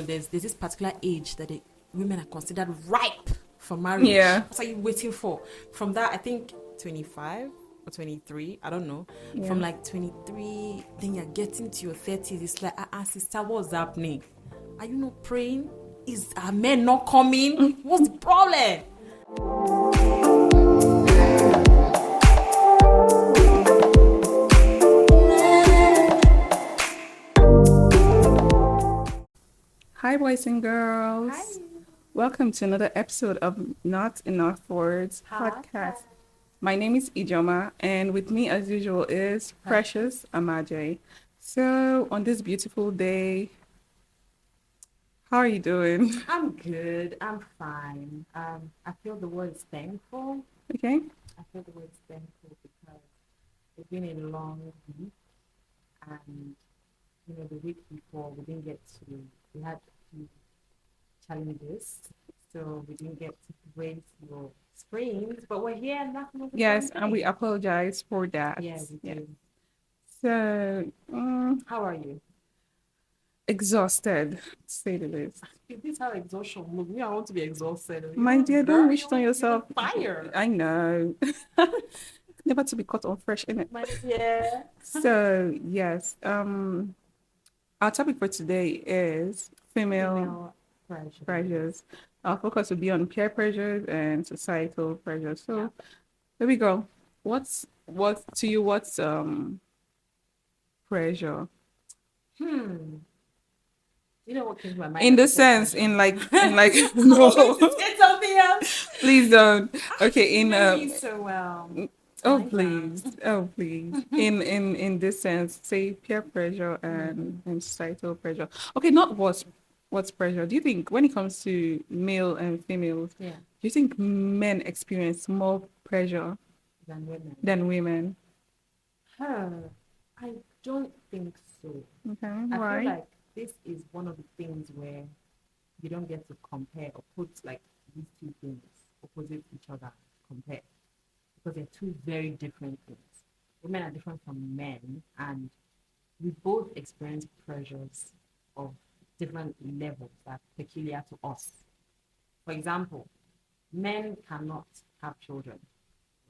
there's this particular age that women are considered ripe for marriage. Yeah. What are you waiting for? From that, I think 25 or 23, I don't know. Yeah. From like 23, then you're getting to your 30s. It's like, sister, what's happening? Are you not praying? Are men not coming? What's the problem? Hi, boys and girls. Hi. Welcome to another episode of Not Enough Words podcast. My name is Ijeoma, and with me, as usual, is Precious Amaje. So, on this beautiful day, how are you doing? I'm good. I'm fine. I feel the word is thankful. Okay. I feel the word is thankful because it's been a long week, and the week before we had a few challenges, so we didn't get to raise your springs, but we're here and nothing was Yes, and we apologize for that. Yeah, we do. So, How are you? exhausted, to say the least. Is this how exhaustion moves? Me, I want to be exhausted. My dear, don't wish it on yourself. Fire. I know. Never to be caught on fresh, innit? My dear. So, yes, our topic for today is female pressures. Our focus will be on peer pressures and societal pressures. So, there we go. What's pressure? You know what came to my mind? In the sense, in like no. Say something else. Please don't. Okay, You know me so well. Oh please. In this sense, say peer pressure and societal pressure. Okay, not what's pressure. Do you think when it comes to male and females, do you think men experience more pressure than women? I don't think so. Okay, I why? feel like this is one of the things where you don't get to compare or put like these two things opposite each other, compare, because they're two very different things. Women are different from men, and we both experience pressures of different levels that are peculiar to us. For example, men cannot have children,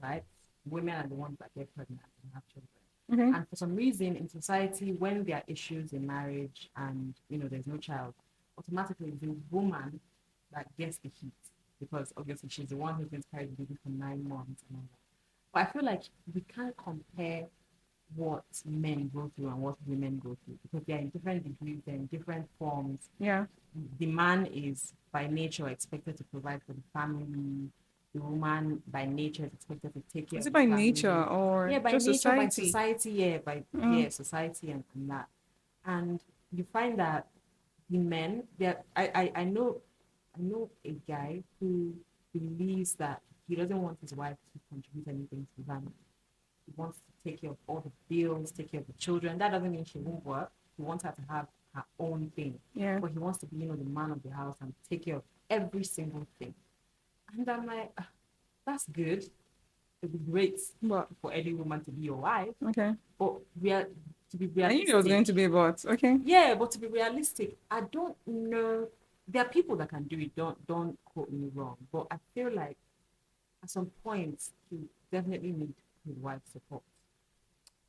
right? Women are the ones that get pregnant and have children. Okay. And for some reason in society, when there are issues in marriage and there's no child, automatically the woman that gets the heat, because obviously she's the one who's been carrying the baby for 9 months and all that. But I feel like we can't compare what men go through and what women go through, because they're in different degrees, they're in different forms. Yeah. The man is by nature expected to provide for the family. The woman by nature is expected to take care Is of it the by family. nature or by just nature, society? by society, society and that. And you find that the men, I know a guy who believes that he doesn't want his wife to contribute anything to the family. He wants to take care of all the bills, take care of the children. That doesn't mean she won't work. He wants her to have her own thing. Yeah. But he wants to be, the man of the house and take care of every single thing. And I'm like, that's good. It'd be great for any woman to be your wife. Okay. But to be realistic. I knew it was going to be about. Okay. Yeah, but to be realistic, I don't know. There are people that can do it. Don't quote me wrong. But I feel like at some point he definitely need his wife's support.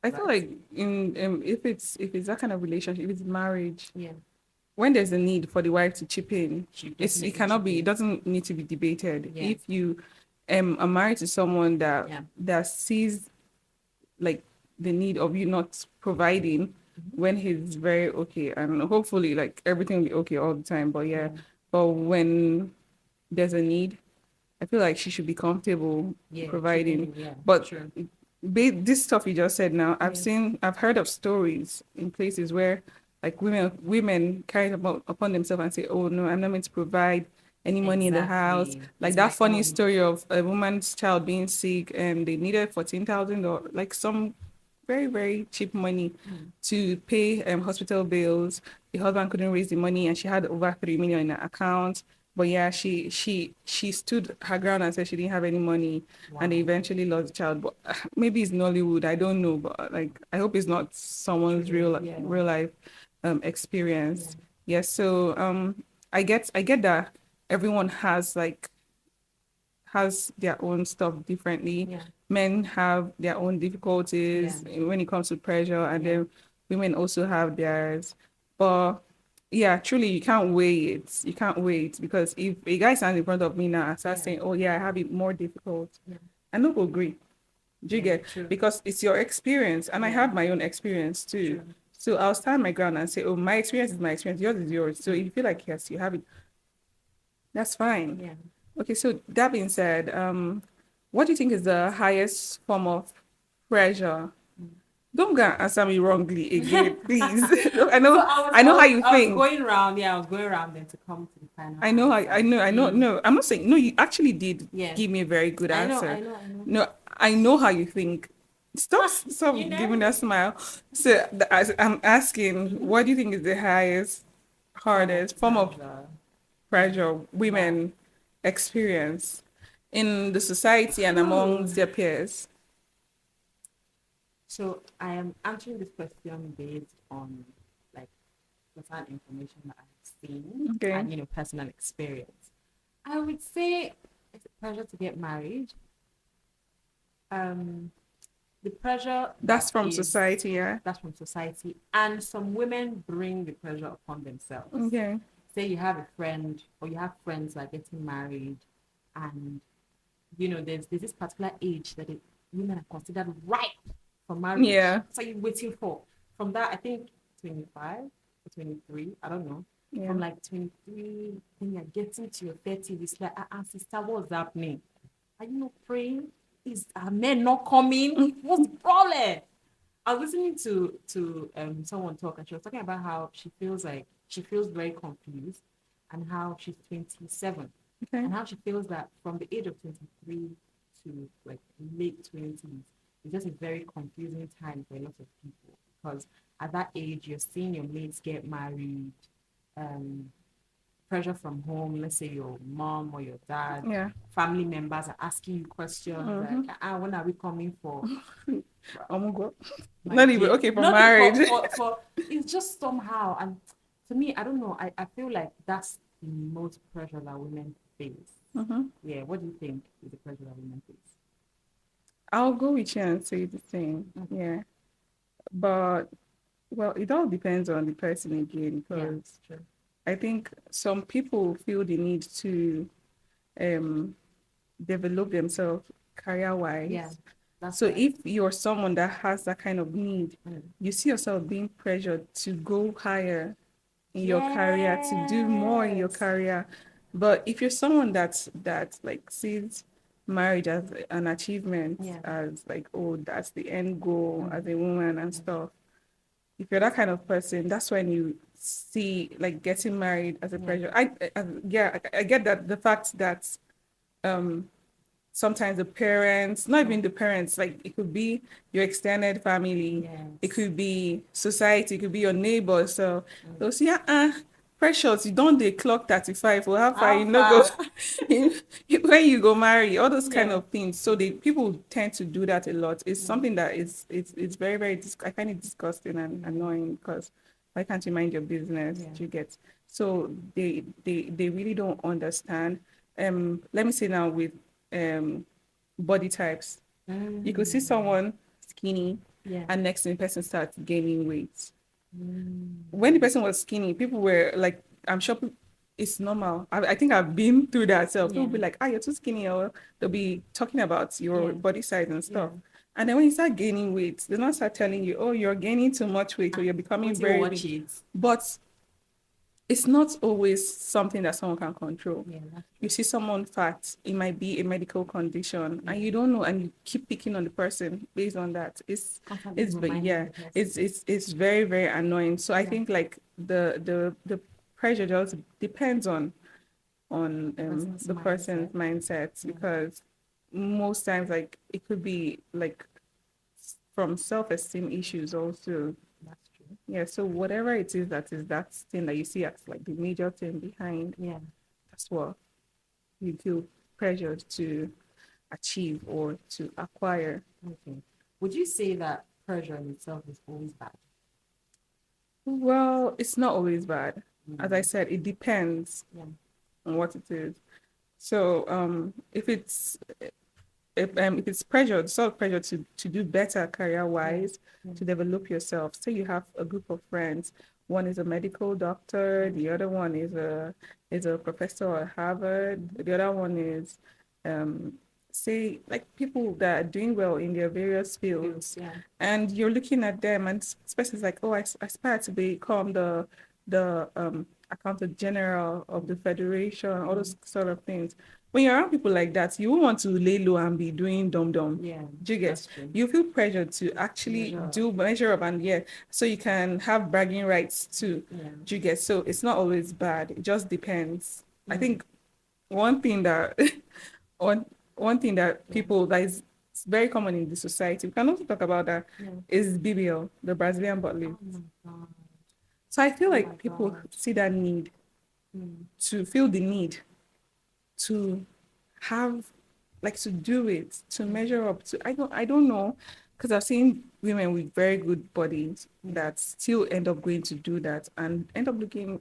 I feel like if it's that kind of relationship, if it's marriage, yeah, when there's a need for the wife to chip in, it doesn't need to be debated. Yeah. If you are married to someone that sees like the need of you not providing when he's very okay, and hopefully like everything will be okay all the time. But but when there's a need, I feel like she should be comfortable providing. But this stuff you just said now, I've heard of stories in places where like women carry upon themselves and say, oh no, I'm not meant to provide any money in the house. Like that funny story of a woman's child being sick and they needed 14,000 or like some very, very cheap money to pay hospital bills. The husband couldn't raise the money and she had over 3 million in her account. But yeah, she stood her ground and said she didn't have any money, and they eventually lost the child. But maybe it's Nollywood, I don't know. But like, I hope it's not someone's real life experience. Yes, so I get that everyone has their own stuff differently. Yeah. Men have their own difficulties when it comes to pressure, and then women also have theirs. But yeah, truly, you can't weigh it. You can't weigh it because if a guy stands in front of me now and starts saying, "Oh yeah, I have it more difficult," I don't agree. Do you get? True. Because it's your experience, and I have my own experience too. True. So I'll stand my ground and say, "Oh, my experience is my experience. Yours is yours." So if you feel like yes, you have it, that's fine. Yeah. Okay, so that being said, what do you think is the highest form of pressure? Don't go and answer me wrongly again, please. I know, So I know how you I was think. going around, I was going around then to come to the final I know, answer. I know. No, I'm not saying no. You actually did give me a very good I know, answer. I know, I know. No, I know how you think. Stop You giving know? that smile. So I'm asking, what do you think is the highest, hardest form of pressure women experience in the society and amongst their peers? So I am answering this question based on like certain information that I've seen Okay, and personal experience. I would say it's a pressure to get married. Um, the pressure that's from society, yeah. that's from society, and some women bring the pressure upon themselves. Okay. Say you have a friend or you have friends that are getting married, and there's this particular age that women are considered ripe for marriage. Yeah. So you're waiting for. From that, I think 25 or 23, I don't know. Yeah. From like 23, when you're getting to your 30s, it's like, sister, what's happening? Are you not praying? Are men not coming? What's the problem? I was listening to someone talk, and she was talking about how she feels very confused, and how she's 27, Okay. and how she feels that from the age of 23 to like late 20s, it's just a very confusing time for a lot of people, because at that age you're seeing your mates get married, um, pressure from home, let's say your mom or your dad, family members are asking you questions like, when are we coming for? Oh my God. Not even okay for marriage. For it's just somehow, and to me, I don't know. I feel like that's the most pressure that women face. Yeah, what do you think is the pressure that women face? I'll go with you and say the same. Yeah. But well, it all depends on the person again, because I think some people feel the need to um develop themselves career wise. Yeah, that's So right. if you're someone that has that kind of need, you see yourself being pressured to go higher in your career, to do more in your career. But if you're someone that like sees marriage as an achievement, as like, oh, that's the end goal as a woman and stuff. If you're that kind of person, that's when you see like getting married as a pressure. I get that, the fact that um sometimes the parents, not even the parents, like it could be your extended family, it could be society, it could be your neighbors. So they'll say, Precious, you don't they clock 35 or how far you know go when you go marry, all those kind of things. So the people tend to do that a lot. It's something that it's very, very I find it disgusting and annoying, because why can't you mind your business? Do you get? So they really don't understand. Let me say now with body types. You could see someone skinny, and next thing the person starts gaining weight. When the person was skinny, people were like, I'm sure it's normal. I think I've been through that. So people be like, you're too skinny, or they'll be talking about your body size and stuff. And then when you start gaining weight, they not start telling you, oh, you're gaining too much weight, or you're becoming very big. But it's not always something that someone can control. You see someone fat, it might be a medical condition, and you don't know, and you keep picking on the person based on that. It's very, very annoying. So I think like the pressure just depends on the person's mindset, because most times like it could be like from self-esteem issues also. That's true. Yeah, so whatever it is that thing that you see as like the major thing behind, that's what you feel pressured to achieve or to acquire. Okay. Would you say that pressure in itself is always bad? Well, it's not always bad. as I said, it depends on what it is. So if it's pressure, sort of pressure to do better career wise, to develop yourself. Say you have a group of friends. One is a medical doctor, the other one is a professor at Harvard, the other one is say like people that are doing well in their various fields, and you're looking at them, and this person's like, oh, I aspire to become the accountant general of the federation, all those sort of things. When you're around people like that, you won't want to lay low and be doing dumb. Yeah, Do you get? You feel pressure to actually measure up, and so you can have bragging rights too. Yeah. Do you get? So it's not always bad. It just depends. I think one thing that one thing that people that is very common in the society, we can also talk about that, is BBL, the Brazilian butt lift. Oh my God. So I feel like people see that need to feel the need to have, like, to do it, to measure up to. I don't know, because I've seen women with very good bodies that still end up going to do that and end up looking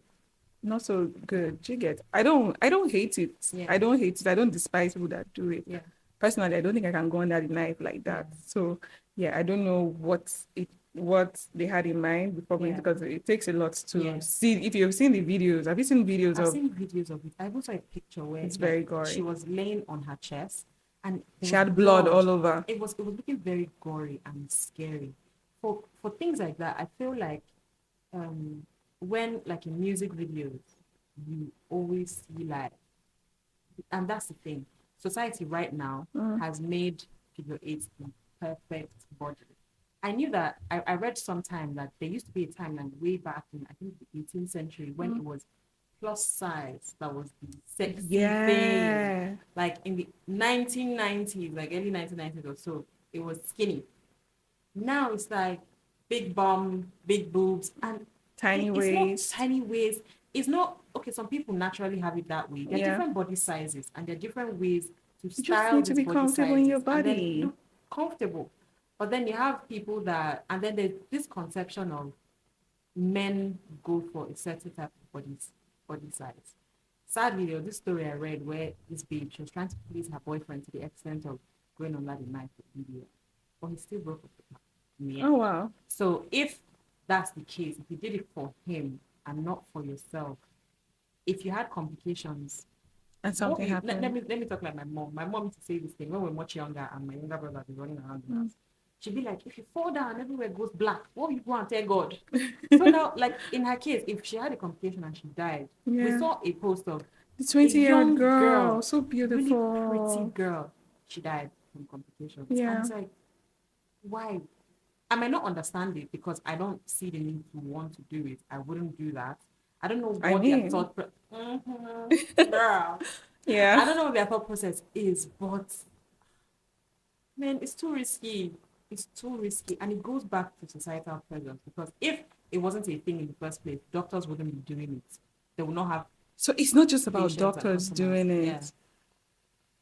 not so good. Do you get? I don't hate it. I don't hate it. I don't despise people that do it. Personally, I don't think I can go under the knife like that. So I don't know what they had in mind before going, because it takes a lot to see. If you've seen the videos, have you seen videos I've seen videos of it. I also saw a picture where it's very gory. She was laying on her chest and she had blood all over. It was looking very gory and scary. For things like that, I feel like when, like, in music videos, you always see, like, and that's the thing. Society right now has made figure eight the perfect body. I knew that. I read sometime that there used to be a time, like way back in, I think, the 18th century, when it was plus size that was the sexy thing. Like in the 1990s, like early 1990s or so, it was skinny. Now it's like big bum, big boobs, and tiny waist. Tiny waist. It's not okay. Some people naturally have it that way. There are different body sizes, and there are different ways to style. You just need to be comfortable in your body, and then look comfortable. But then you have people that, and then there's this conception of men go for a certain type of body size. Sadly, there was this story I read where this babe, she was trying to please her boyfriend to the extent of going on that night with video, but he still broke up with her. Oh wow! So if that's the case, if you did it for him and not for yourself, if you had complications and something happened, let me talk like my mom. My mom used to say this thing when we were much younger, and my younger brother was running around the house. She'd be like, if you fall down, everywhere goes black. What will you go and tell God? So now, like in her case, if she had a complication and she died, we saw a post of the 20-year-old girl, so beautiful, really pretty girl. She died from complications. Yeah. And it's like, why? I might not understand it because I don't see the need to want to do it. I wouldn't do that. I don't know what their thought girl. Yeah. I don't know what their thought process is, but man, it's too risky. It's too risky. And it goes back to societal pressures, because if it wasn't a thing in the first place, doctors wouldn't be doing it. They would not have. So it's not just about doctors doing it. Yeah.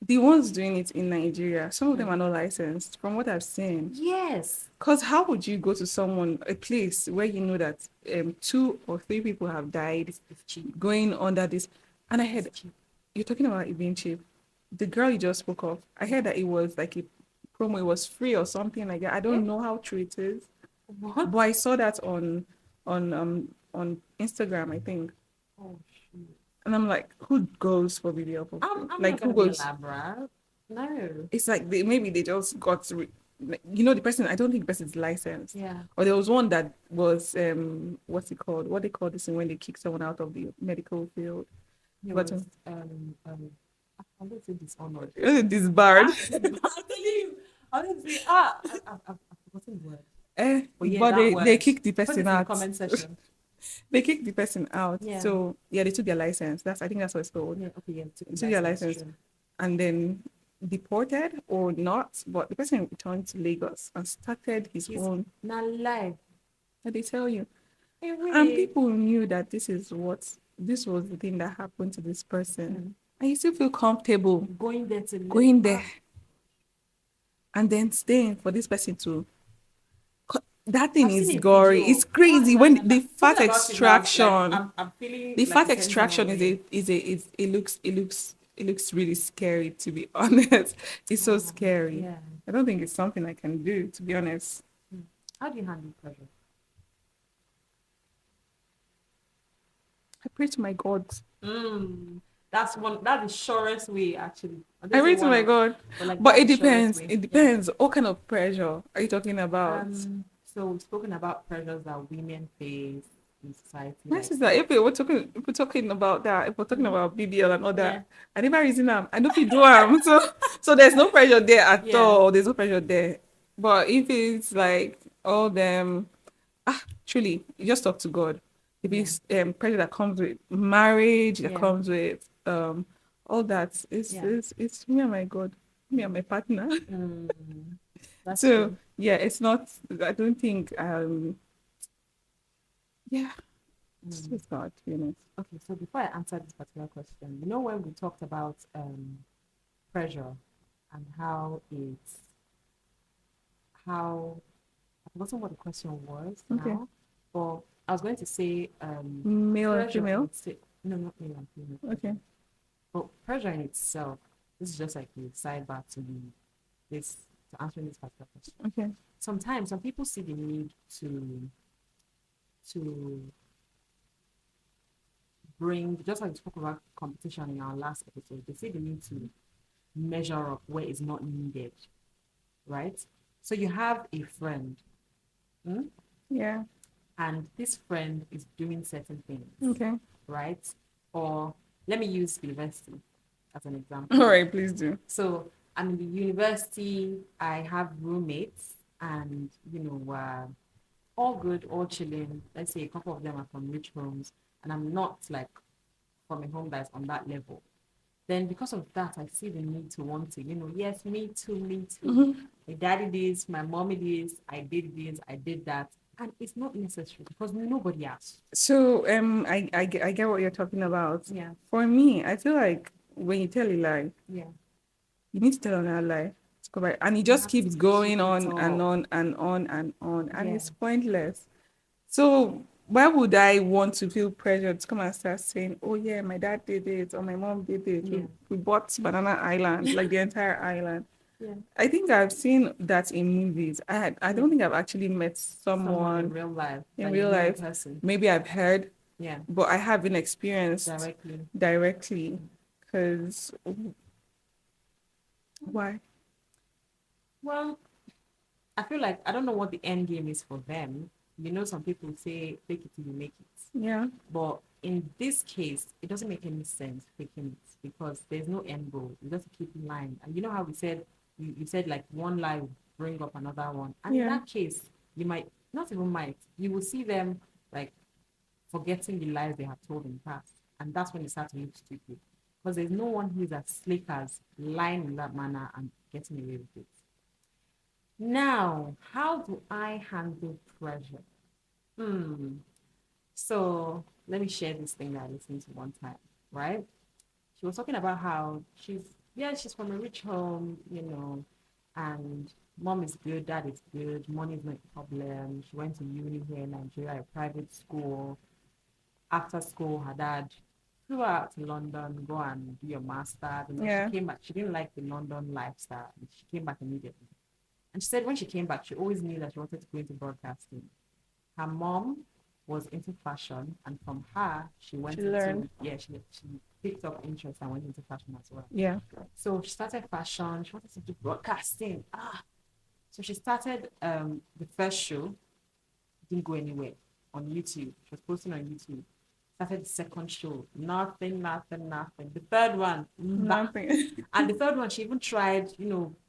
The ones doing it in Nigeria, some of them are not licensed, from what I've seen. Yes. Because how would you go to a place where you know that 2 or 3 people have died going under this? And I heard, you're talking about it being cheap. The girl you just spoke of, I heard that it was like a promo, it was free or something like that. I don't know how true it is. What? But I saw that on Instagram, I think. Oh shoot. And I'm like, who goes for video? I'm like, not who goes? No. It's like maybe they just got the person. I don't think the person is licensed. Yeah. Or there was one that was what's it called? What they call this thing when they kick someone out of the medical field? I don't say dishonored. Disbarred. I'm telling you. I don't say I've forgotten the word. But they kicked the person out. Comment section. They kicked the person out. Yeah. So they took their license. I think that's what it's called. Yeah, okay, took their license. And then deported or not, but the person returned to Lagos and started his own. Not life. But they tell you. Really? And people knew that this was the thing that happened to this person. And you still feel comfortable going there. And then staying for this person to. that thing I've seen is a gory. video. It's crazy Nah, when nah, nah. the fat Talking about it now, like extraction. I'm feeling The like fat it's sending someone extraction is away. it looks really scary, to be honest. It's so Wow. scary. Yeah. I don't think it's something I can do, to be honest. Hmm. How do you handle pressure? I pray to my God. Mm, that's one. That's the surest way, actually. I I don't say pray to one my of, God. but like But that's it the surest depends. way. It Yeah. depends. What kind of pressure are you talking about? So we've spoken about pressures that women face in society, My like sister, if we're talking about that, if we're talking mhm, about BBL and all yeah, that, I never reason them. I don't feel do them. So there's no pressure there at yeah, all. There's no pressure there. But if it's like all them, truly, you just talk to God. If yeah, it's pressure that comes with marriage, that yeah, comes with all that, yeah. it's me and my God, me and my partner. Mm, that's So true. yeah, it's not. I don't think yeah, Mm. it's God, to be honest. Okay, so before I answer this particular question, you know when we talked about pressure and how I've forgotten what the question was Okay. now, but I was going to say Male and pressure in female. itself. No, not male and female Okay. pressure, but pressure in itself. This is just like the sidebar to this to answering this particular question. Okay. Sometimes some people see the need to bring, just like we spoke about competition in our last episode, they see the need to measure up where it's not needed, right? So you have a friend, mm, Yeah. and this friend is doing certain things, Okay. right? Or let me use university as an example. All right, please do. So I'm in the university, I have roommates, and all good, all chilling. Let's say a couple of them are from rich homes, and I'm not like from a home that's on that level. Then because of that, I see the need to want to, yes, me too, me too. Mhm. My daddy this, my mommy this, I did this, I did that. And it's not necessary because nobody asked. So I get what you're talking about. Yeah, For me, I feel like when you tell a lie, yeah. you need to tell another lie to cover it. And it You just have to keeps keep going it on and up. on and on and on. And Yeah, it's pointless. So why would I want to feel pressured to come and start saying, oh yeah, my dad did it or my mom did it. yeah, We bought Banana Island, like the entire island. yeah, I think I've seen that in movies. I yeah. don't think I've actually met Someone in someone real life in that you real know in life. person. Maybe I've heard, Yeah, but I haven't experienced directly. directly. Because why? Well, I feel like I don't know what the end game is for them. Some people say fake it till you make it. Yeah, But in this case, it doesn't make any sense faking it because there's no end goal. You just keep lying. And you know how we said, you said like one lie will bring up another one. And in yeah. that case, you might, not even might, you will see them like forgetting the lies they have told in the past. And that's when they start to look stupid. Because there's no one who is as slick as lying in that manner and getting away with it. Now, how do I handle pressure? Hmm. So let me share this thing that I listened to one time, right? She was talking about how she's from a rich home, and mom is good, dad is good, money is not a problem. She went to uni here in Nigeria, a private school. After school, her dad flew her out to London, go and do your master's. And then she Yeah. came back. She didn't like the London lifestyle. She came back immediately. And she said when she came back, she always knew that she wanted to go into broadcasting. Her mom was into fashion, and from her, she She went learned. into, yeah, she picked up interest and went into fashion as well. Yeah. So she started fashion. She wanted to do broadcasting. So she started the first show, didn't go anywhere on YouTube. She was posting on YouTube. Started the second show, nothing, nothing, nothing. The third one, bah. Nothing. And the third one, she even tried,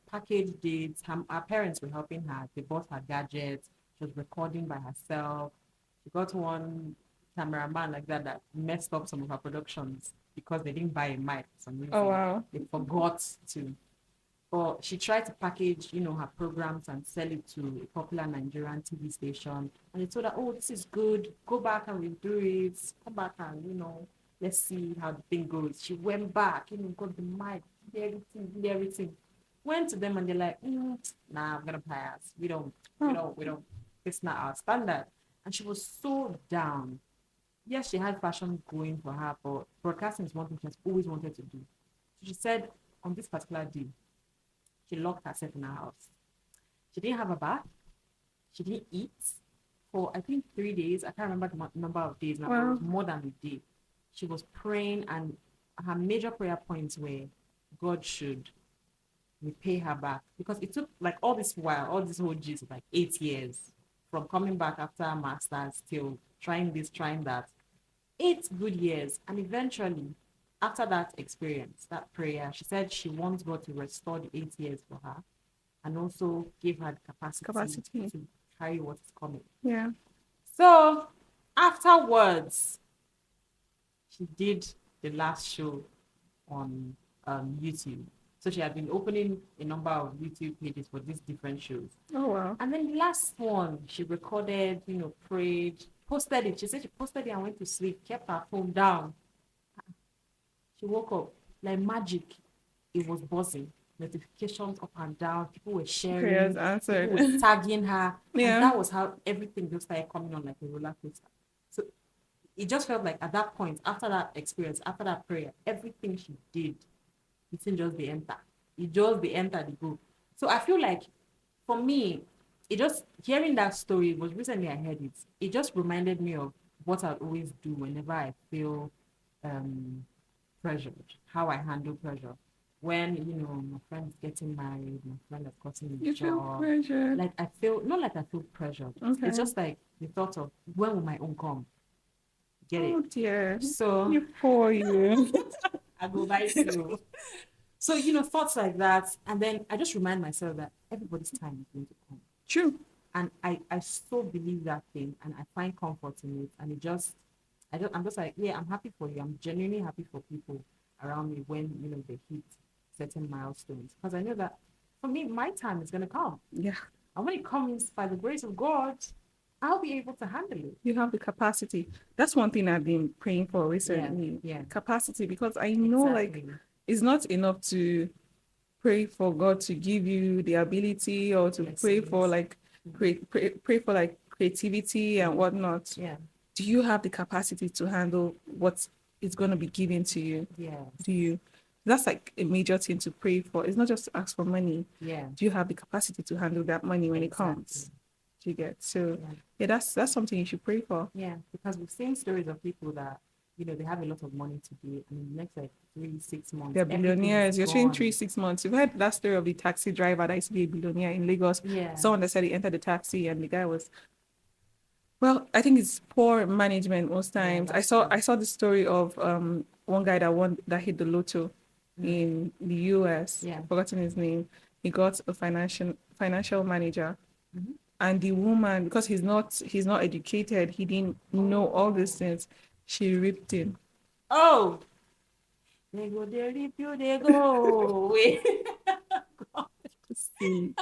package dates. Her parents were helping her. They bought her gadgets. She was recording by herself. She got one cameraman like that messed up some of her productions because they didn't buy a mic for some Oh reason. wow. They forgot to. But she tried to package, her programs and sell it to a popular Nigerian TV station. And they told her, oh, this is good. Go back and redo it. Come back and, let's see how the thing goes. She went back, got the mic, did everything. Went to them and they're like, nah, I'm gonna pass. We don't. facing our standard. And she was so down. Yes, she had fashion going for her, but broadcasting is one thing she has always wanted to do. So she said on this particular day, she locked herself in her house. She didn't have a bath. She didn't eat for, I think, 3 days. I can't remember the number of days now, but it was Wow. more than a day. She was praying, and her major prayer points were God should repay her back, because it took like all this while, all this whole gist, like 8 years from coming back after a master's till trying this, trying that. 8 good years. And eventually, after that experience, that prayer, she said she wants God to restore the 8 years for her and also give her the capacity Capacity. to carry what is coming. Yeah. So afterwards, she did the last show on YouTube. So she had been opening a number of YouTube pages for these different shows. Oh wow. And then the last one, she recorded, prayed, posted it. She said she posted it and went to sleep, kept her phone down. She woke up like magic. It was buzzing. Notifications up and down. People were sharing. Prayers answered. People were tagging her. Yeah. And that was how everything just started coming on like a roller coaster. So it just felt like at that point, after that experience, after that prayer, everything she did, it didn't just be enter. It just be enter the go. So I feel like for me, it just hearing that story was recently I heard it. It just reminded me of what I always do whenever I feel pressured, how I handle pressure. When my friend is getting married, my friend has gotten a You feel job, pressure. like I feel not like I feel pressured. Okay. It's just like the thought of when will my own come? Get Oh it? dear. So You poor you. I go buy you. So thoughts like that, and then I just remind myself that everybody's time is going to come. True. And I so believe that thing, and I find comfort in it, and I'm just like, yeah, I'm happy for you. I'm genuinely happy for people around me when they hit certain milestones, because I know that for me my time is going to come, Yeah. and when it comes by the grace of God, I'll be able to handle it. You have the capacity. That's one thing I've been praying for recently. Yeah. Capacity, because I know Exactly. like it's not enough to pray for God to give you the ability, or to Yes, pray it for is. like pray for like creativity and whatnot. Yeah. Do you have the capacity to handle what is going to be given to you? Yes. Do you? That's like a major thing to pray for. It's not just to ask for money. Yeah. Do you have the capacity to handle that money when it comes? Do you get? So yeah, that's something you should pray for. Yeah, because we've seen stories of people that they have a lot of money to do, and in the next like 3 6 months, They're everything is billionaires. You're saying gone. 3 6 months. You've heard that story of the taxi driver that used to be a billionaire in Lagos. Yeah. Someone that said he entered the taxi and the guy was, well, I think it's poor management most times. that's I saw the story of one guy that hit the lotto in the US. Yeah. I've forgotten his name. He got a financial manager. Mhm. And the woman, because he's not educated, he didn't know all these things. She ripped him. Oh, they go, they rip you, they go away. See,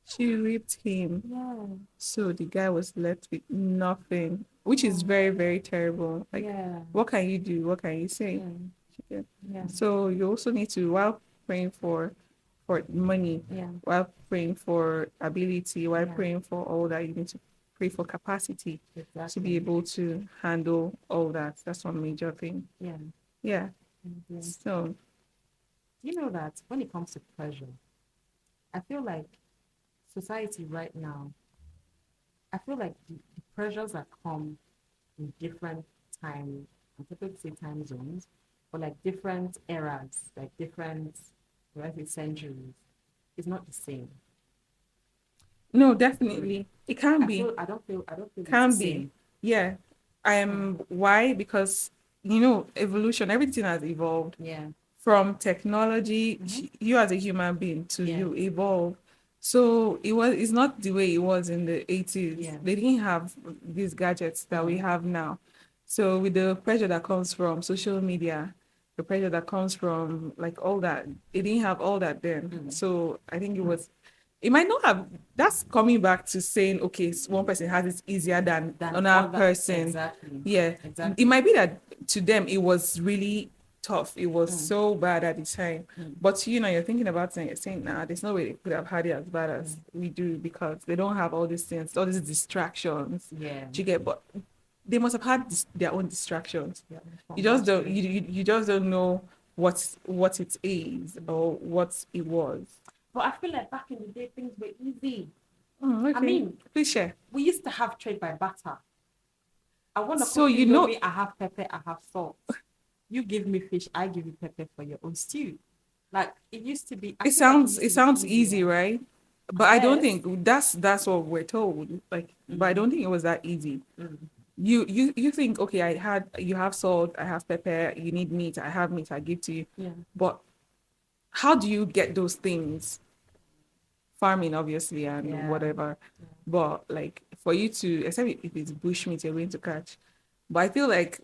she ripped him. Yeah. So the guy was left with nothing, which is very, very terrible. Like, Yeah. what can you do? What can you say? Yeah. Yeah. So you also need to, while praying for money, Yeah. while praying for ability, while Yeah. praying for all that, you need to pray for capacity to Exactly. be able to handle all that. That's one major thing. Yeah. Yeah. Yeah. So You know that when it comes to pressure, I feel like society right now, I feel like the pressures that come in different time, I'm typically say time zones, but like different eras, like different, what I say, centuries, it's not the same. no, definitely it can be. I don't feel it's Can the be. same. Yeah. Why? Because evolution, everything has evolved. Yeah. From technology, you as a human being to you evolve. So it's not the way it was in the 80s. Yeah. They didn't have these gadgets that we have now. So with the pressure that comes from social media, the pressure that comes from like all that, it didn't have all that then. So I think it might not have. That's coming back to saying, okay, one person has it easier than another person. Exactly. Yeah. Exactly. It might be that to them it was really tough. It was so bad at the time. But you know, you're thinking about it and you're saying, nah, there's no way they could have had it as bad as we do because they don't have all these things, all these distractions. Yeah. Do you get? But they must have had their own distractions. Yeah. You just don't. You just don't know what it is or what it was. But I feel like back in the day, things were easy. Okay. I mean, please share. We used to have trade by barter. I want to So cook you know, me. I have pepper. I have salt. You give me fish. I give you pepper for your own stew. Like it used to be. It sounds easy, right? But I don't think that's what we're told. Like, but I don't think it was that easy. You think, okay, you have salt, I have pepper, you need meat, I have meat, I give to you. Yeah. But how do you get those things? Farming, obviously, and whatever. Yeah. But like for you to, except if it's bushmeat you're going to catch. But I feel like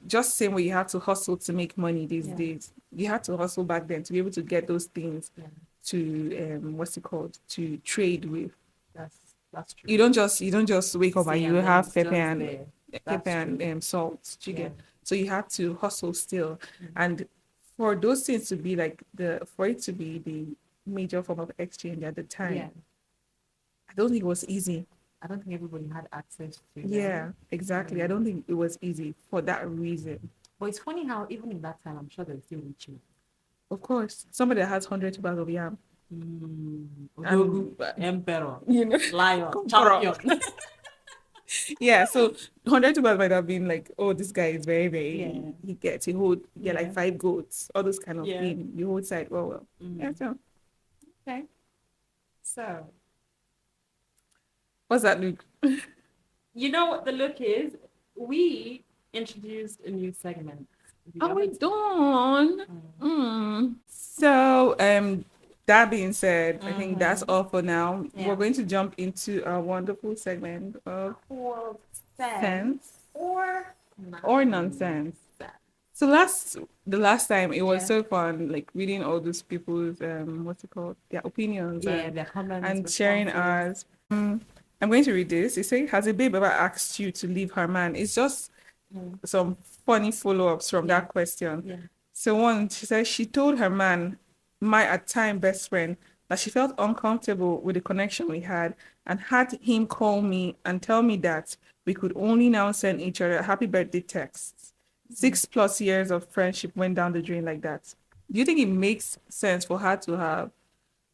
just same way you have to hustle to make money these days. You had to hustle back then to be able to get those things to what's it called? To trade with. That's true. You don't just wake up and you have pepper and salt. You get, so you have to hustle still. And for those things to be like for it to be the major form of exchange at the time, I don't think it was easy. I don't think everybody had access to them. Yeah, exactly. I don't think it was easy for that reason. But it's funny how even in that time, I'm sure they're still reaching. Of course, somebody that has 100 bags of yam. Emperor, lion, champion. Yeah, so 100 bags might have been like, oh, this guy is very, very, he gets, like 5 goats, all those kind of things. The whole side, well. Yeah, so. Okay. So. What's that look? You know what the look is? We introduced a new segment. Oh, we don't. So, that being said, I think that's all for now. Yeah. We're going to jump into our wonderful segment of sense or nonsense. So the last time it was so fun, like reading all those people's what's it called, their opinions, their comments, and sharing ours. I'm going to read this. It says, has a babe ever asked you to leave her man? It's just some funny follow-ups from that question. Yeah. So one, she says she told her man, my at time best friend, that she felt uncomfortable with the connection we had and had him call me and tell me that we could only now send each other happy birthday texts. 6+ years of friendship went down the drain like that. Do you think it makes sense for her to have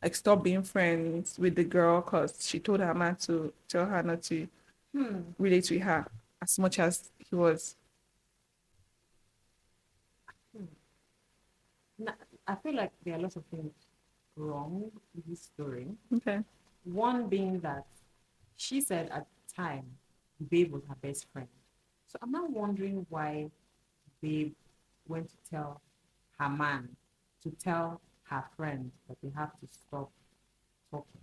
like stop being friends with the girl because she told her man to tell her not to relate with her as much as he was? I feel like there are lots of things wrong with this story. Okay. One being that she said at the time the babe was her best friend. So I'm not wondering why babe went to tell her man to tell her friend that they have to stop talking.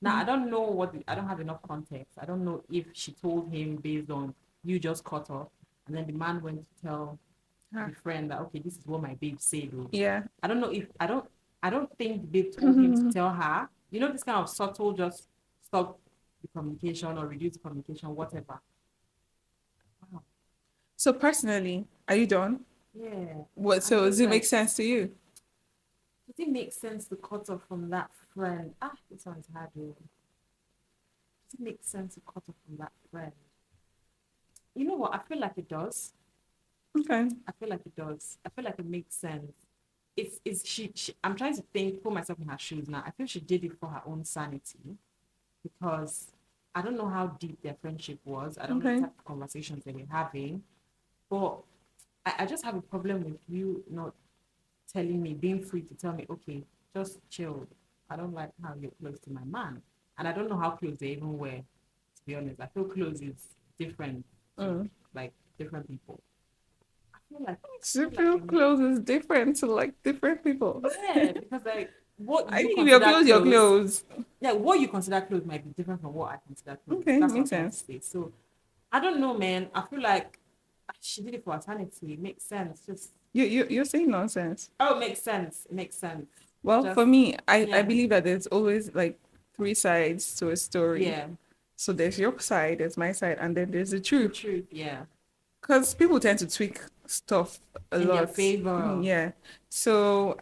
Now, I don't know I don't have enough context. I don't know if she told him based on you just cut off and then the man went to tell the friend that, okay, this is what my babe said. Yeah. I don't know if, I don't think the babe told him to tell her. You know, this kind of subtle, just stop the communication or reduce the communication, whatever. Wow. So personally, are you done? Yeah. What? So does it make sense to you? Does it make sense to cut off from that friend? This one's hard. Does it make sense to cut off from that friend? You know what? I feel like it does. Okay. I feel like it does. I feel like it makes sense. She I'm trying to put myself in her shoes now. I feel she did it for her own sanity because I don't know how deep their friendship was. I don't know the type of conversations they were having. But I just have a problem with you not telling me, being free to tell me, okay, just chill. I don't like how you're close to my man. And I don't know how close they even were, to be honest. I feel close is different, like different people. Super close is different to like different people. Yeah, because like what I think if you're close, you're close. Yeah, what you consider close might be different from what I consider close. Okay, that's makes sense. So I don't know, man. I feel like she did it for eternity. It makes sense. Just you're saying nonsense. Oh, it makes sense. It makes sense. Well, for me, I believe that there's always like 3 sides to a story. Yeah. So there's your side, there's my side, and then there's the truth. The truth, yeah. Because people tend to tweak stuff a in their lot. favor. Yeah. So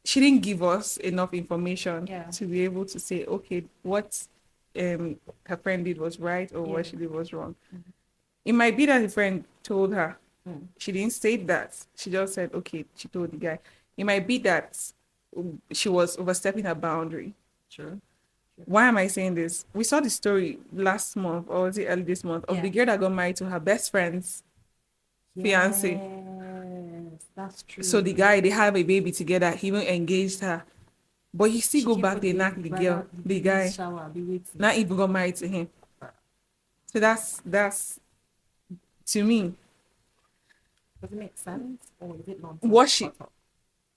she didn't give us enough information Yeah. to be able to say, okay, what her friend did was right or what Yeah. she did was wrong. It might be that the friend told her. Mm. She didn't state that. She just said, okay, she told the guy. It might be that she was overstepping her boundary. Sure. Why am I saying this? We saw the story last month, or was it early this month, of the girl that got married to her best friend's fiance. Yes, that's So the true. guy, they have a baby together. He even engaged her. But he still She go came back for there, the knock the girl, bridal, the baby's guy, shower, be waiting. not even got married to him. So that's to me. Does it make sense, or is it nonsense? What she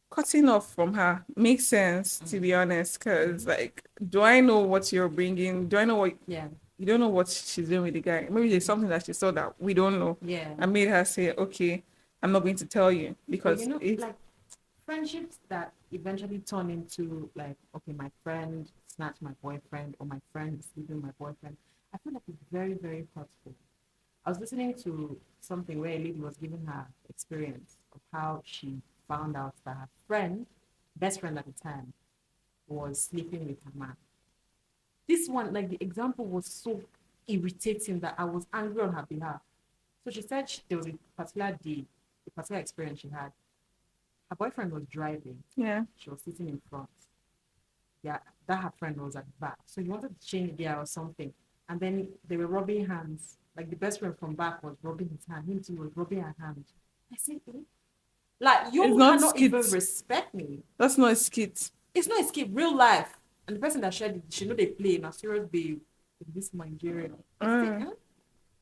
cutting off from her makes sense, to be honest, because like, do I know what you're bringing? Do I know what? Yeah. You don't know what she's doing with the guy. Maybe there's something that she saw that we don't know. Yeah. I made her say, okay, I'm not going to tell you But because like friendships that eventually turn into like, okay, my friend snatched my boyfriend, or my friend is sleeping with my boyfriend. I feel like it's very, very hurtful. I was listening to something where a lady was giving her experience of how she found out that her friend, best friend at the time, was sleeping with her man. This one, like the example was so irritating that I was angry on her behalf. So she said there was a particular day, a particular experience she had. Her boyfriend was driving. yeah, She was sitting in front. Yeah, that her friend was at the back. So he wanted to change gear or something. And then they were rubbing hands. Like the best friend from back was rubbing his hand. Him too was rubbing her hand. I said, eh? Like, you it's not cannot skit. even respect me. That's not a skit. It's not escape, real life. And the person that shared it, she know they play a serious babe in this Nigerian.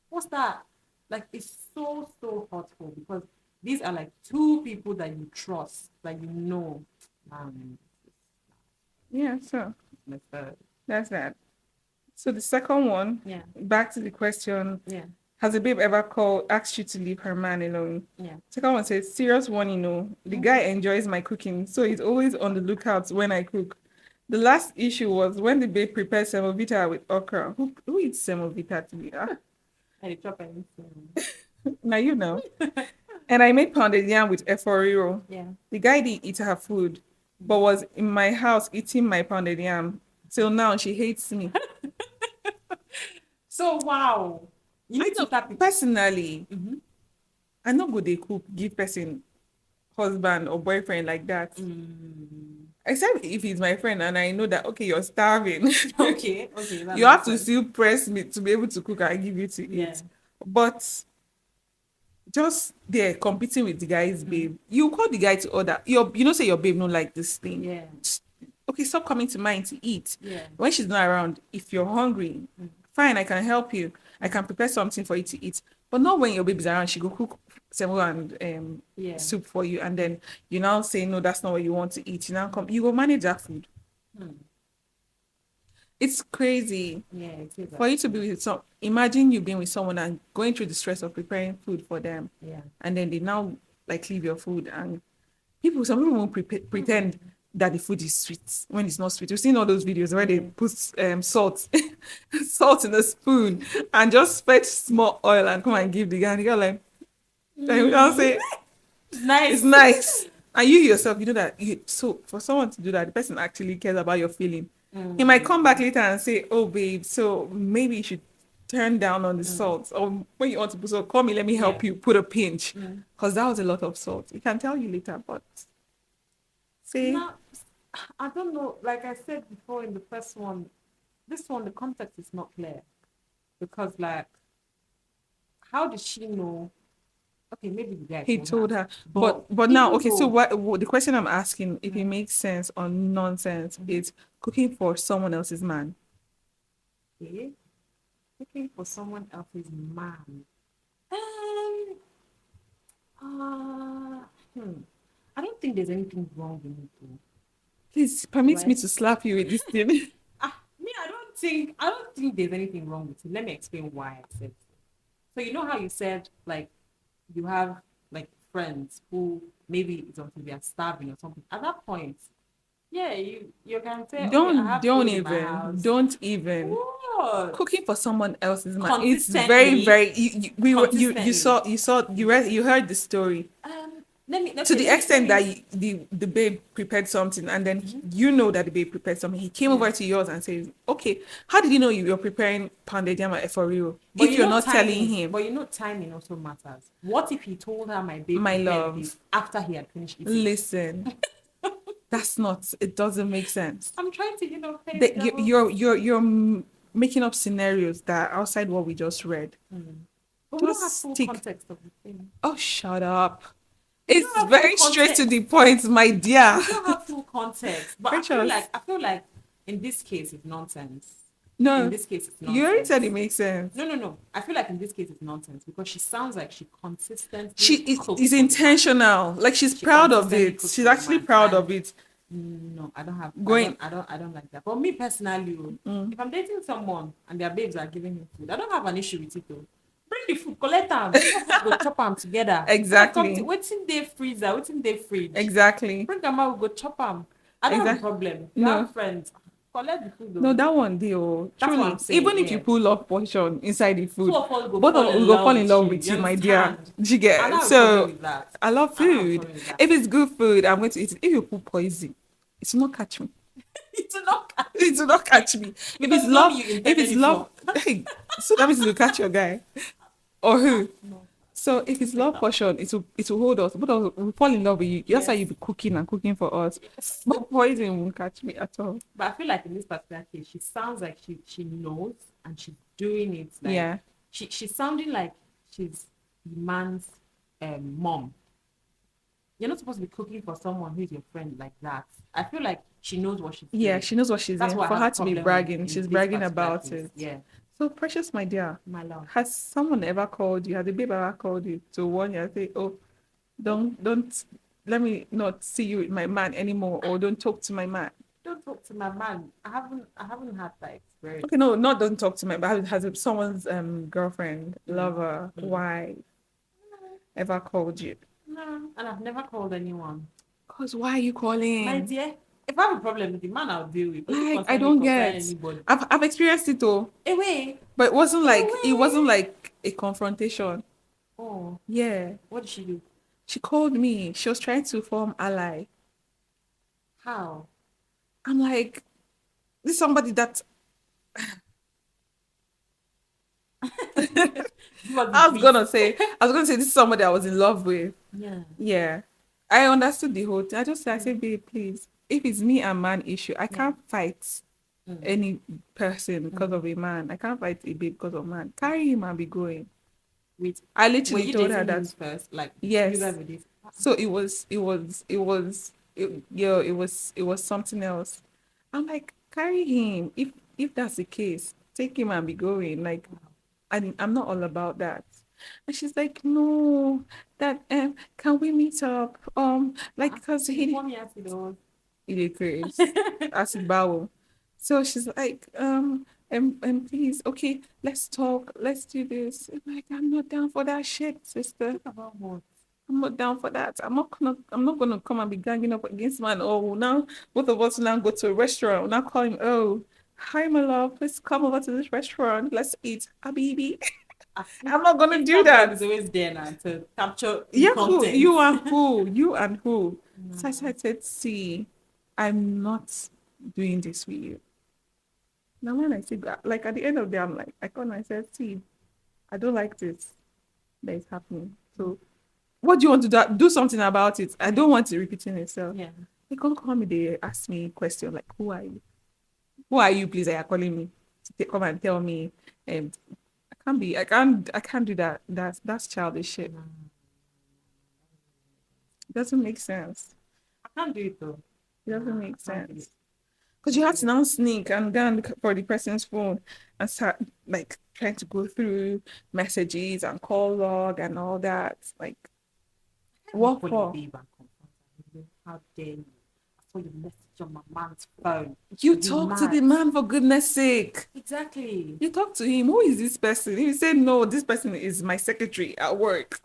What's that? Like, it's so, so hurtful because these are like two people that you trust, that you know. Yeah, so that's that. So the second one, Yeah. back to the question, Yeah. has a babe ever asked you to leave her man alone? Yeah. Second one says, serious one, the guy enjoys my cooking, so he's always on the lookout when I cook. The last issue was when the babe prepared semovita with okra. Who eats semovita to be? I chop anything. Now you know. And I made pounded yam with eforiro. Yeah. The guy didn't eat her food, but was in my house eating my pounded yam. Till now, she hates me. So, wow. You need to start personally. I'm not good at cook, give person husband or boyfriend like that. Except if he's my friend and I know that, okay, you're starving. Okay. You have to still press me to be able to cook and give you to eat. But just there competing with the guy's babe. You call the guy to order. Say your babe don't like this thing. Yeah. Okay, stop coming to mine to eat. Yeah. When she's not around, if you're hungry, fine, I can help you. I can prepare something for you to eat. But not when your baby's around, she go cook semo and soup for you, and then you now say no, that's not what you want to eat. You now come, you go manage that food. It's crazy. Yeah, it is. For you to be with imagine you being with someone and going through the stress of preparing food for them. Yeah. And then they now like leave your food, and some people won't pretend that the food is sweet when it's not sweet. You've seen all those videos where they put salt in a spoon and just fetch small oil and come and give the guy. And the guy like, I'll say, it's nice. And you yourself, you know that. So for someone to do that, the person actually cares about your feeling. He might come back later and say, oh, babe, so maybe you should turn down on the salt. Or when you want to put salt, call me, let me help you put a pinch. Because that was a lot of salt. He can tell you later, but say. Now, I don't know. Like I said before in the first one, this one, the context is not clear. Because, like, how did she know? Okay, maybe the guy he told her. But now, okay, so what the question I'm asking, if it makes sense or nonsense, is cooking for someone else's man. Okay. Cooking for someone else's man. I don't think there's anything wrong with it too. Please permit me to slap you with this thing. I don't think there's anything wrong with it. Let me explain why I said so. You know how you said like you have like friends who maybe it's until they are starving or something. At that point, Yeah, you can say, okay, I Don't have don't food in my even house. don't even What? cooking for someone else's man. It's very Consistently, very you consistently. you heard the story to Okay, the let extent that me. the babe prepared something and then Mhm. you know that the babe prepared something. He came Yeah. over to yours and says, okay, how did you know you're preparing pounded yam for real But if you you're know not telling timing. him? But you know timing also matters. What if he told her my babe My prepared this love, after he had finished eating? listen, that's not, it doesn't make sense. I'm trying to, play That devil. making up scenarios that are outside what we just read. But we don't have Just full stick. context of the thing. Oh, shut up. We don't It's have full very straight to context. the point, my dear. We don't have full context. But Precious. I feel like in this case it's nonsense. In No, this case it's you already said nonsense. it makes sense. No. I feel like in this case it's nonsense because she sounds like she She consistently is cooks for the man. intentional. Like she's She proud of consistently it. cooks She's for the actually man. proud And of it. no, Going, I don't like that. But me personally, if I'm dating someone and their babes are giving me food, I don't have an issue with it though. Bring the food, collect them. Two of us go chop them together. Instead of something, exactly. waiting their freezer, waiting their fridge. Exactly. Bring them out, we go chop them. I don't have a Exactly. problem. You have No. friends, collect the food No, though. that one deal. That's what I'm Truly. saying. Even if you Yeah. pull off portion inside the Two food, of us go both fall of we in go love fall in with love you. with You you, my dear. understand? Do you I don't get? have a problem So with that. I love I don't have a food. problem with that. If it's good food, I'm going to eat it. If you put poison, it will not catch me. It's not It will not catch me. because it's not me you If it's intended it love, for. hey, so that means it will catch your guy or who. No, So if it's take love that. portion, it will hold us. But will fall in love with you. That's why Yes. you be cooking and cooking for us. Yes. But poison won't catch me at all. But I feel like in this particular case, she sounds like she knows and she's doing it like Yeah. she's sounding like she's the man's mom. You're not supposed to be cooking for someone who's your friend like that. I feel like she knows what she's Yeah, doing. she knows what she's That's in. what I For have a her to be problem with bragging, in she's this bragging particular about case. it. Yeah, So precious, my dear, my love. has someone ever called you? Has the babe ever called you to warn you and say, "Oh, don't let me not see you with my man anymore, or don't talk to my man"? Don't talk to my man. I haven't had that experience. Okay, no, not don't talk to my. But has someone's girlfriend, lover, Mm. wife ever called you? No, and I've never called anyone. Cause why are you My calling? dear, if I have a problem with the man, I'll deal with. It doesn't Like I concern me, don't concern get. anybody. I've experienced it though, Away, but it wasn't away. like a confrontation. Oh, Yeah. what did she do? She called me. She was trying to form ally. How? I'm like, this is somebody that Give us the gist. I was gonna say this is somebody I was in love with. Yeah. Yeah. I understood the whole thing. I Mm. said, babe, please, if it's me and man issue, I Yeah. can't fight Mm. any person because Mm. of a man. I can't fight a babe because of man. Carry him and be going. Wait, I were literally you told her dating him that first? Like you guys yes. were dating? So it was something else. I'm like, carry him. If that's the case, take him and be going. Like I'm not all about that. And she's like, no, that can we meet up? Like because You he want me acid or Chris acid bowel. So she's like, please, okay, let's talk, let's do this. I'm like, I'm not down for that shit, sister. talk about what? I'm not down for that. I'm not gonna come and be ganging up against man. Oh, now both of us now go to a restaurant. Now call him, oh, hi my love, please come over to this restaurant. Let's eat. Habibi. I'm not gonna do Instagram that. is always there now to capture the Yeah, who content. you and who? You and who? So I No. said, see, I'm not doing this with you. Now when I see that, like at the end of the day, I'm like, I called and I said, see, I don't like this that is happening. So what do you want to do? Do something about it. I don't want it repeating itself. Yeah. They can't call me, they ask me question like, who are you? Who are you, please? They are calling me to come and tell me. And I can't do that. That's childish shit. No. It doesn't make sense. I can't do it though. It doesn't Nah, make I can't do it. sense. Because you have to now sneak and go and look for the person's phone and start like trying to go through messages and call log and all that. Like, You what call your for? babe and confront her. How dare you? I saw your message on my man's phone. You Are you talk to mad? the man for goodness sake. Exactly. You talk to him. Who is this person? If you say no, this person is my secretary at work.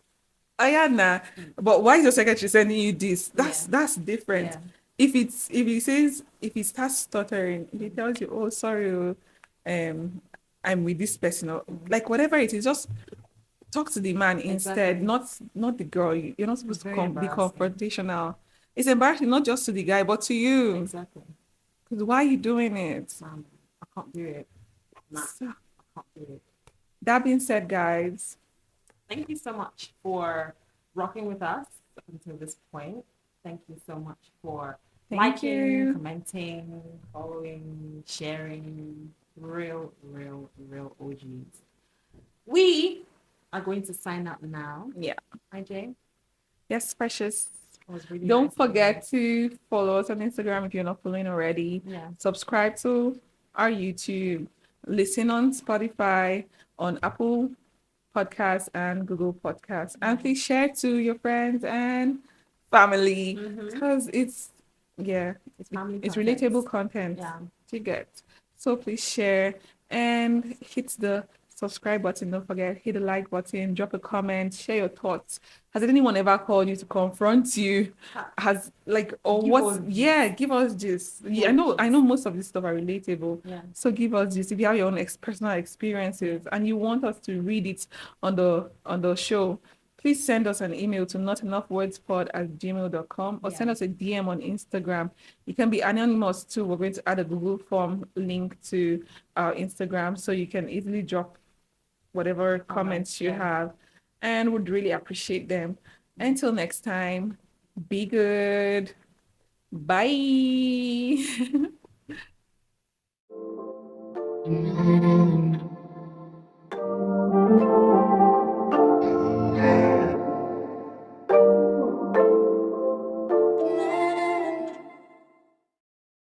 Ayana, but why is your secretary sending you this? Yeah. That's different. Yeah. if he starts stuttering, if he tells you, oh sorry, um I'm with this person, or like whatever it is, just talk to the man instead, Exactly. not the girl. You're not It's supposed to very be embarrassing. confrontational. It's embarrassing not just to the guy but to you. Exactly. Because why are you doing it? I can't do it. Nah, So, I can't do it. that being said, guys, Thank you so much for rocking with us up until this point. Thank you so much for thank liking, you. commenting, following, sharing. Real, real, real OGs. We are going to sign up now. Yeah. IJ, Yes, Precious. it was really Don't nice to meet forget to follow us on Instagram if you're not following already. you. Yeah. Subscribe to our YouTube. Listen on Spotify, on Apple Podcasts and Google Podcasts. And please share to your friends and family because yeah, It's family it's content. relatable content Yeah. to get. So please share and hit the subscribe button. Don't forget, hit the like button, drop a comment, share your thoughts. Has anyone ever called you to confront you? Has like or Give what's us yeah, gist. give us just Give I us know gist. most of this stuff are relatable. Yeah. So give us just if you have your own personal experiences and you want us to read it on the show, please send us an email to notenoughwordspod@gmail.com or send Yeah. us a DM on Instagram. You can be anonymous too. We're going to add a Google form link to our Instagram so you can easily drop whatever comments you have and would really appreciate them. Until next time, be good. Bye.